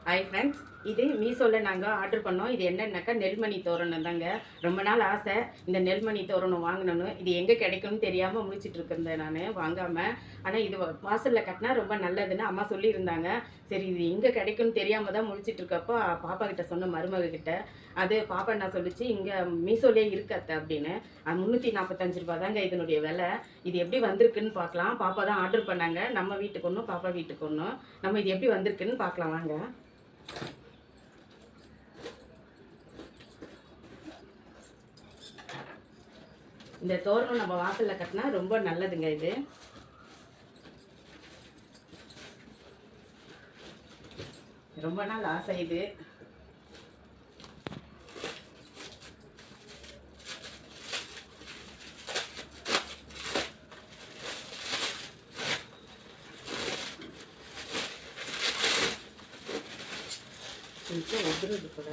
Hi friends, இது மீஷோவில் நாங்கள் ஆர்டர் பண்ணோம். இது என்னன்னாக்கா நெல்மணி தோரணம் தாங்க. ரொம்ப நாள் ஆசை இந்த நெல்மணி தோரணம் வாங்கணும்னு. இது எங்கே கிடைக்கும்னு தெரியாமல் முழிச்சிட்டு இருந்தேன் நான் வாங்காமல். ஆனால் இது வாசலில் கட்டினா ரொம்ப நல்லதுன்னு அம்மா சொல்லியிருந்தாங்க. சரி, இது எங்கே கிடைக்கும்னு தெரியாமல் தான் முழிச்சிட்டு இருக்கப்போ பாப்பா கிட்ட சொன்ன மருமக கிட்ட. அது பாப்பா என்ன சொல்லிச்சு, இங்கே மீஷோலே இருக்காத்த அப்படின்னு. 345 ரூபா தாங்க இதனுடைய விலை. இது எப்படி வந்திருக்குன்னு பார்க்கலாம். பாப்பா தான் ஆர்டர் பண்ணாங்க. நம்ம வீட்டுக்கு ஒன்றும் பாப்பா வீட்டுக்கு ஒன்றும். நம்ம இது எப்படி வந்திருக்குன்னு பார்க்கலாம் வாங்க. இந்த தோரணம் நம்ம வாசல்ல கட்டினா ரொம்ப நல்லதுங்க. இது ரொம்ப நாள் ஆசை. இது கொஞ்சம் உதிருது கூட.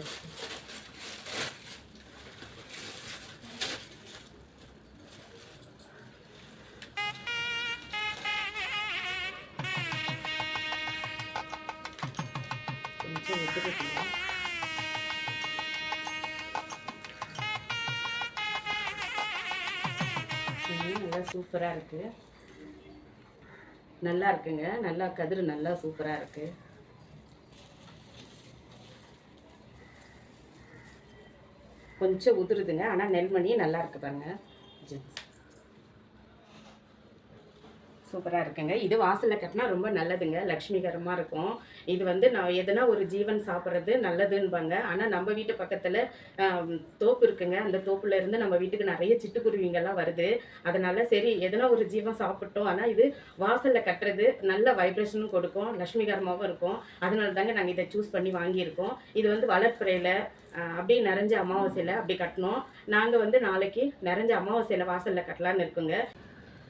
கொஞ்சம் உதிருது. நல்லா சூப்பராக இருக்கு. நல்லா இருக்குங்க. நல்லா கதிர் நல்லா சூப்பராக இருக்கு. கொஞ்சம் உதிருதுங்க. ஆனால் நெல்மணி நல்லா இருக்கு பாருங்க. சூப்பராக இருக்குங்க. இது வாசலில் கட்டினா ரொம்ப நல்லதுங்க. லக்ஷ்மிகரமாக இருக்கும். இது வந்து நான் எதனா ஒரு ஜீவன் சாப்பிட்றது நல்லதுன்பாங்க. ஆனால் நம்ம வீட்டு பக்கத்தில் தோப்பு இருக்குங்க. அந்த தோப்புல இருந்து நம்ம வீட்டுக்கு நிறைய சிட்டுக்குருவிங்கெல்லாம் வருது. அதனால சரி எதனா ஒரு ஜீவன் சாப்பிட்டோம். ஆனால் இது வாசலில் கட்டுறது நல்ல வைப்ரேஷனும் கொடுக்கும், லக்ஷ்மிகரமாகவும் இருக்கும். அதனால தாங்க நாங்கள் இதை சூஸ் பண்ணி வாங்கியிருக்கோம். இது வந்து வளர்ப்புறையில் அப்படியே நிறைஞ்ச அமாவாசையில் அப்படி கட்டணும். நாங்கள் வந்து நாளைக்கு நிறைஞ்ச அமாவாசையில் வாசலில் கட்டலான்னு இருக்குங்க.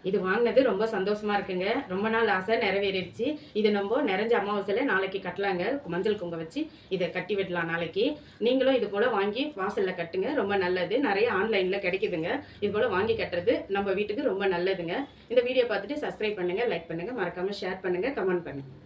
இது வாங்கினது ரொம்ப சந்தோஷமாக இருக்குங்க. ரொம்ப நாள் ஆசை நிறைவேறிடுச்சு. இது நம்ம நிறைஞ்ச அமாவாசையில் நாளைக்கு கட்டலாங்க. மஞ்சள் குங்குமம் வச்சு இதை கட்டி விடலாம் நாளைக்கு. நீங்களும் இது போல் வாங்கி வாசலில் கட்டுங்க. ரொம்ப நல்லது. நிறைய ஆன்லைனில் கிடைக்குதுங்க. இது போல் வாங்கி கட்டுறது நம்ம வீட்டுக்கு ரொம்ப நல்லதுங்க. இந்த வீடியோ பார்த்துட்டு சப்ஸ்கிரைப் பண்ணுங்கள், லைக் பண்ணுங்கள், மறக்காமல் ஷேர் பண்ணுங்கள், கமெண்ட் பண்ணுங்கள்.